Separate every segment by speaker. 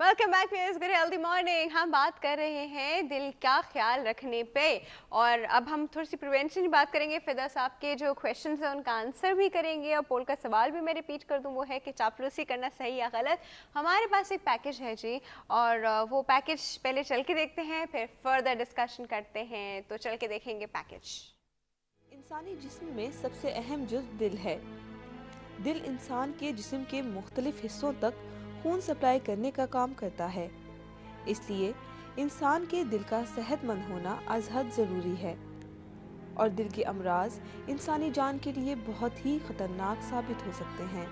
Speaker 1: Welcome back viewers, good healthy morning. हम बात कर रहे हैं दिल का ख्याल रखने पे, और अब हम थोड़ी सी प्रिवेंशन की बात करेंगे। फिदा साहब के जो क्वेश्चंस हैं उनका आंसर भी करेंगे, और पोल का सवाल भी मैं रिपीट कर दूं, वो है कि चापलूसी करना सही या गलत। हमारे पास एक पैकेज है जी, और वो पैकेज पहले चल के देखते हैं, फिर फर्दर डिस्कशन करते हैं। तो चल के देखेंगे पैकेज।
Speaker 2: इंसानी जिस्म में सबसे अहम जुज़ दिल है। दिल इंसान के जिस्म के मुख्तलिफ हिस्सों तक खून सप्लाई करने का काम करता है, इसलिए इंसान के दिल का सेहतमंद होना अज़ हद ज़रूरी है। और दिल के अमराज इंसानी जान के लिए बहुत ही ख़तरनाक साबित हो सकते हैं।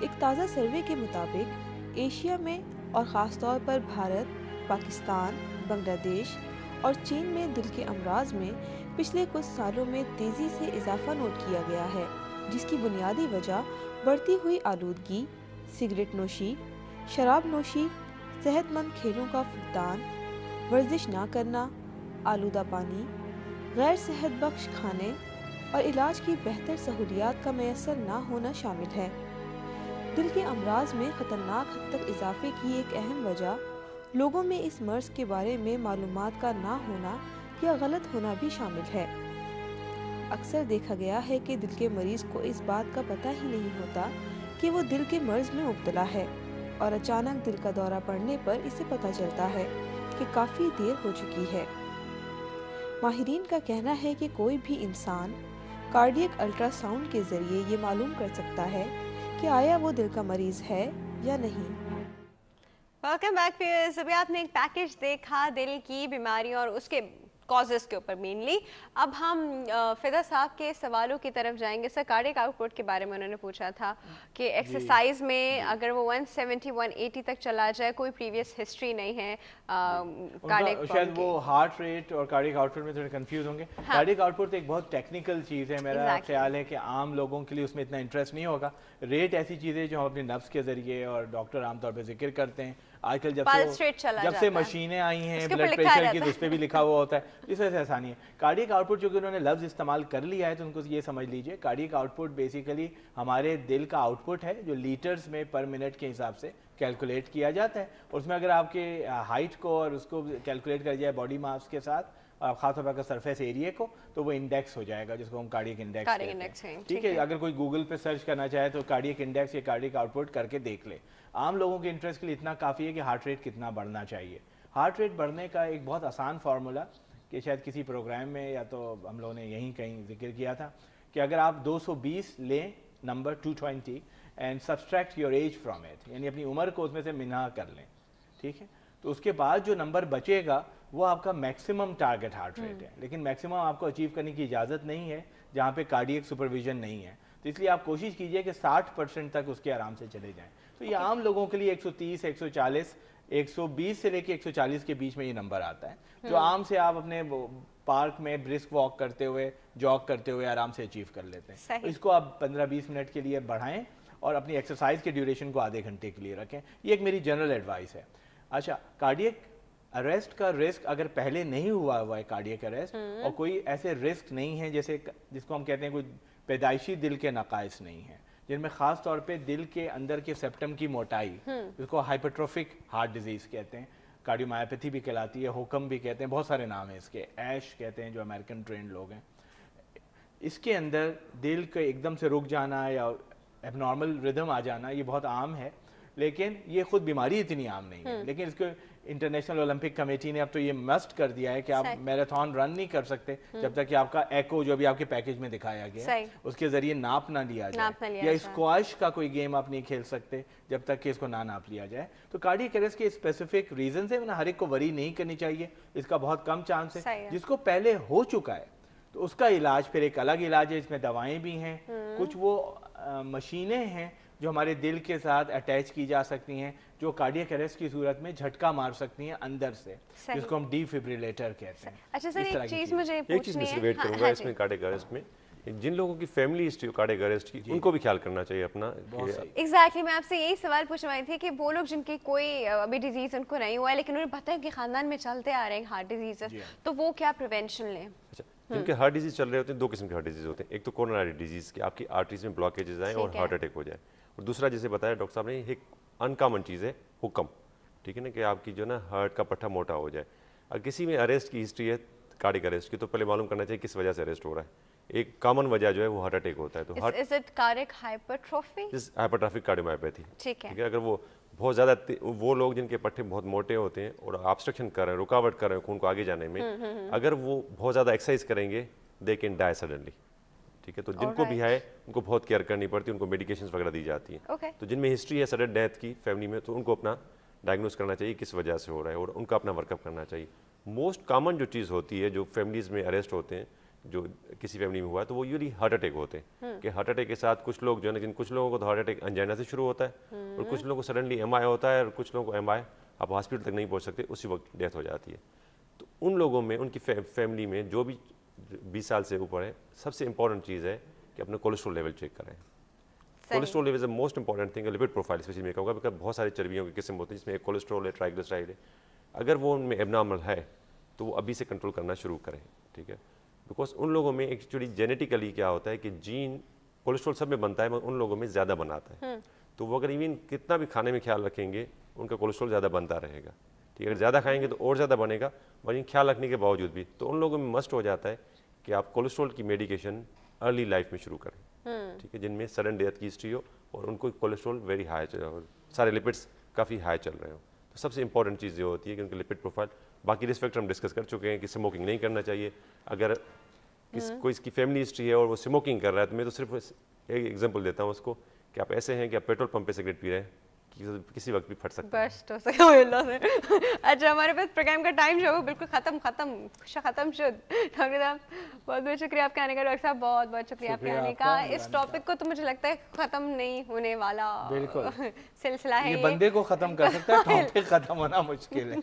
Speaker 2: एक ताज़ा सर्वे के मुताबिक एशिया में और ख़ास तौर पर भारत, पाकिस्तान, बांग्लादेश और चीन में दिल के अमराज में पिछले कुछ सालों में तेज़ी से इजाफा नोट किया गया है, जिसकी बुनियादी वजह बढ़ती हुई आलूदगी, सिगरेट नोशी, शराब नोशी, सेहतमंद खेलों का फुकदान, वर्जिश ना करना, आलूदा पानी, गैर सेहत बख्श खाने और इलाज की बेहतर सहूलियात का मैसर ना होना शामिल है। दिल के अमराज में ख़तरनाक हद तक इजाफे की एक अहम वजह लोगों में इस मर्ज के बारे में मालूमात का ना होना या गलत होना भी शामिल है। अक्सर देखा गया है कि दिल के मरीज को इस बात का पता ही नहीं होता कि वो दिल के मर्ज में मुब्तला है, और अचानक दिल का दौरा पड़ने पर इसे पता चलता है कि काफ़ी देर हो चुकी है। माहिरीन का कहना है कि कोई भी इंसान कार्डियक अल्ट्रासाउंड के ज़रिए ये मालूम कर सकता है कि आया वो दिल का मरीज़ है या नहीं।
Speaker 1: Welcome back viewers. अभी आपने एक पैकेज देखा दिल की बीमारी और उसके कॉजेस के ऊपर मेनली। अब हम फिदा साहब के सवालों की तरफ जाएंगे। सर, कार्डियक आउटपुट के बारे में उन्होंने पूछा था कि एक्सरसाइज में अगर वो 170 180 तक चला जाए, कोई प्रीवियस हिस्ट्री नहीं है कार्डियक,
Speaker 3: शायद वो हार्ट रेट और कार्डियक आउटपुट में थोड़े कंफ्यूज होंगे। कार्डियक आउटपुट एक बहुत टेक्निकल चीज़ है। मेरा ख्याल है कि आम लोगों के लिए उसमें इतना इंटरेस्ट नहीं होगा। रेट ऐसी चीज़ है जो हम अपने नफ्स के जरिए और डॉक्टर आमतौर पर जिक्र करते हैं। आजकल जब से मशीनें आई हैं ब्लड प्रेशर की, तो उस पर भी लिखा हुआ होता है, इस वजह से आसानी है। कार्डियक आउटपुट जो कि उन्होंने लफ्ज़ इस्तेमाल कर लिया है, तो उनको ये समझ लीजिए कार्डियक आउटपुट बेसिकली हमारे दिल का आउटपुट है, जो लीटर्स में पर मिनट के हिसाब से कैलकुलेट किया जाता है। उसमें अगर आपके हाइट को और उसको कैलकुलेट कर जाए बॉडी मास के साथ, खासतौर पर सरफेस एरिया को, तो वो इंडेक्स हो जाएगा, जिसको हम कार्डियक इंडेक्स हैं। ठीक है, अगर कोई गूगल पे सर्च करना चाहे तो कार्डियक इंडेक्स या कार्डियक आउटपुट करके देख ले। आम लोगों के इंटरेस्ट के लिए इतना काफ़ी है कि हार्ट रेट कितना बढ़ना चाहिए। हार्ट रेट बढ़ने का एक बहुत आसान फार्मूला, कि शायद किसी प्रोग्राम में या तो हम लोगों ने यहीं कहीं जिक्र किया था, कि अगर आप 220 लें number 220 and subtract your age from it, यानी अपनी उम्र को उसमें से मिन्हा कर लें, ठीक है, तो उसके बाद जो नंबर बचेगा वो आपका मैक्सिमम टारगेट हार्ट रेट है। लेकिन मैक्सिमम आपको अचीव करने की इजाज़त नहीं है जहाँ पे कार्डियक सुपरविजन नहीं है, तो इसलिए आप कोशिश कीजिए कि 60% तक उसके आराम से चले जाएं। तो ये आम लोगों के लिए 130, 140, 120 से लेके 140 के बीच में ये नंबर आता है, जो आम से आप अपने पार्क में ब्रिस्क वॉक करते हुए, जॉग करते हुए आराम से अचीव कर लेते हैं। तो इसको आप 15-20 मिनट के लिए बढ़ाएं और अपनी एक्सरसाइज के ड्यूरेशन को आधे घंटे के लिए रखें। ये एक मेरी जनरल एडवाइस है। अच्छा, कार्डियक अरेस्ट का रिस्क अगर पहले नहीं हुआ है कार्डियक अरेस्ट, और कोई ऐसे रिस्क नहीं है जैसे जिसको हम कहते हैं कोई पैदाइशी दिल के नकाइस नहीं है, जिनमें खास तौर पे दिल के अंदर के सेप्टम की मोटाई, जिसको हाइपरट्रोफिक हार्ट डिजीज कहते हैं, कार्डियोमायोपैथी भी कहलाती है, हुक्म भी कहते हैं, बहुत सारे नाम हैं इसके, ऐश कहते हैं जो अमेरिकन ट्रेंड लोग हैं। इसके अंदर दिल के एकदम से रुक जाना या एबनॉर्मल रिदम आ जाना ये बहुत आम है, लेकिन ये खुद बीमारी इतनी आम नहीं है। लेकिन इसको इंटरनेशनल ओलंपिक कमेटी ने अब तो ये मस्ट कर दिया है कि आप मैराथन रन नहीं कर सकते जब तक कि आपका एको, जो भी आपके पैकेज में दिखाया गया है, उसके जरिए नाप ना लिया जाए, या स्क्वाश का कोई गेम आप नहीं खेल सकते जब तक कि इसको ना नाप लिया जाए। तो कार्डियक अरेस्ट के स्पेसिफिक रीजन है, हर एक को वरी नहीं करनी चाहिए, इसका बहुत कम चांस है। जिसको पहले हो चुका है तो उसका इलाज फिर एक अलग इलाज है, इसमें दवाएं भी हैं, कुछ वो मशीनें हैं जो हमारे दिल के साथ अटैच की जा सकती हैं, जो कार्डियक अरेस्ट की सूरत में झटका मार सकती हैं अंदर से, जिसको हम डिफिब्रिलेटर कहते हैं।
Speaker 1: अच्छा सर, एक चीज मुझे पूछनी है,
Speaker 4: वेट करूंगा इसमें कार्डियक अरेस्ट में जिन लोगों की फैमिली हिस्ट्री कार्डियक अरेस्ट की, उनको भी ख्याल करना चाहिए अपना।
Speaker 1: एग्जैक्टली, मैं आपसे यही सवाल पूछने वाली थी कि वो लोग जिनकी कोई अभी डिजीज उनको नहीं हुआ है, लेकिन उन्हें पता है कि खानदान में चलते आ रहे हैं हार्ट डिजीज, तो वो क्या प्रिवेंशन लें?
Speaker 4: अच्छा, जिनके हार्ट डिजीज चल रहे होते हैं, दो किस्म के हार्ट डिजीज होते हैं। एक तो कोरोनरी डिजीज की आपकी आर्टरीज में ब्लॉकेजेस आए और हार्ट अटैक हो जाए, और दूसरा जैसे बताया डॉक्टर साहब ने, एक अनकॉमन चीज़ है हुक्म। ठीक है ना, कि आपकी जो ना हार्ट का पट्टा मोटा हो जाए। अगर किसी में अरेस्ट की हिस्ट्री है, कार्डियक अरेस्ट की, तो पहले मालूम करना चाहिए किस वजह से अरेस्ट हो रहा है। एक कॉमन वजह जो है वो हार्ट अटैक होता है। तो heart
Speaker 1: is it cardiac hypertrophy?
Speaker 4: Hypertrophic cardiomyopathy,
Speaker 1: ठीक है।
Speaker 4: अगर वो बहुत ज़्यादा, वो लोग जिनके पट्टे बहुत मोटे होते हैं और ऑब्स्ट्रक्शन कर रहे हैं, रुकावट कर रहे हैं खून को आगे जाने में, अगर वो बहुत ज़्यादा एक्सरसाइज करेंगे दे कैन डाई सडनली। ठीक है, तो जिनको भी है उनको बहुत केयर करनी पड़ती है, उनको मेडिकेशंस वगैरह दी जाती हैं।
Speaker 1: okay.
Speaker 4: तो जिनमें हिस्ट्री है सडन डेथ की फैमिली में, तो उनको अपना डायग्नोस करना चाहिए किस वजह से हो रहा है और उनका अपना वर्कअप करना चाहिए। मोस्ट कॉमन जो चीज़ होती है जो फैमिलीज़ में अरेस्ट होते हैं, जो किसी फैमिली में हुआ है, तो वो यूजली हार्ट अटैक होते हैं। कि हार्ट अटैक के साथ कुछ लोग जो है ना, कुछ लोगों को तो हार्ट अटैक अंजाइना से शुरू होता है और कुछ लोगों को सडनली एमआई होता है और कुछ लोगों को एमआई आप हॉस्पिटल तक नहीं पहुंच सकते, उसी वक्त डेथ हो जाती है। तो उन लोगों में, उनकी फैमिली में जो भी 20 साल से ऊपर है, सबसे इंपॉर्टेंट चीज़ है कि अपना कोलेस्ट्रॉल लेवल चेक करें। Cholesterol level is the most important thing. Lipid profile specially में कहूँगा, बिकॉज बहुत सारी चर्बियों की किस्म होती है जिसमें एक कोलेस्ट्रॉल है, ट्राइग्लिसराइड है। अगर वो उनमें एबनॉर्मल है तो वो अभी से कंट्रोल करना शुरू करें। ठीक है, बिकॉज उन लोगों में एक्चुअली जेनेटिकली क्या होता है कि जीन कोलेस्ट्रॉल सब में बनता है मगर उन लोगों में ज़्यादा बनाता है। तो वो अगर इवन कितना भी खाने में ख्याल रखेंगे उनका कोलेस्ट्रॉल ज़्यादा बनता रहेगा। ठीक है, अगर ज़्यादा खाएंगे तो और ज़्यादा बनेगा, वहीं ख्याल रखने के बावजूद भी। तो उन लोगों में मस्ट हो जाता है कि आप कोलेस्ट्रॉल की मेडिकेशन अर्ली लाइफ में शुरू करें। ठीक है, जिनमें सडन डेथ की हिस्ट्री हो और उनको कोलेस्ट्रॉल वेरी हाई, सारे लिपिड्स काफ़ी हाई चल रहे हो। तो सबसे इंपॉर्टेंट चीज़ ये होती है कि उनकी लिपिड प्रोफाइल। बाकी रिस्क फैक्टर हम डिस्कस कर चुके हैं कि स्मोकिंग नहीं करना चाहिए। अगर कोई इसकी फैमिली हिस्ट्री है और वो स्मोकिंग कर रहा है, तो मैं तो सिर्फ एक एग्जांपल देता हूँ उसको कि आप ऐसे हैं कि आप पेट्रोल पंप पे सिगरेट पी रहे हैं, किसी वक्त भी फट सकता है।
Speaker 1: बस तो सही। अच्छा, हमारे पास प्रोग्राम का टाइम जो है वो बिल्कुल खत्म शुद्ध। डॉक्टर साहब बहुत बहुत शुक्रिया आपके आने का। डॉक्टर साहब बहुत बहुत शुक्रिया आपके आने का। इस टॉपिक को तो मुझे लगता है खत्म नहीं होने वाला
Speaker 3: बिल्कुल
Speaker 1: सिलसिला है।
Speaker 3: ये बंदे को खत्म कर सकता है, टॉपिक खत्म होना मुश्किल है।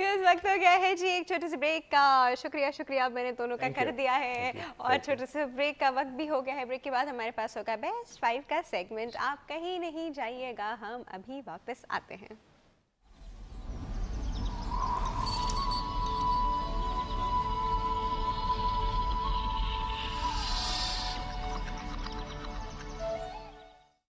Speaker 1: इस वक्त हो गया है जी एक छोटे से ब्रेक का। शुक्रिया मैंने दोनों का कर दिया है और छोटे से ब्रेक का वक्त भी हो गया है। ब्रेक के बाद हमारे पास होगा बेस्ट 5 का सेगमेंट। आप कहीं नहीं जाइएगा, हम अभी वापस आते हैं।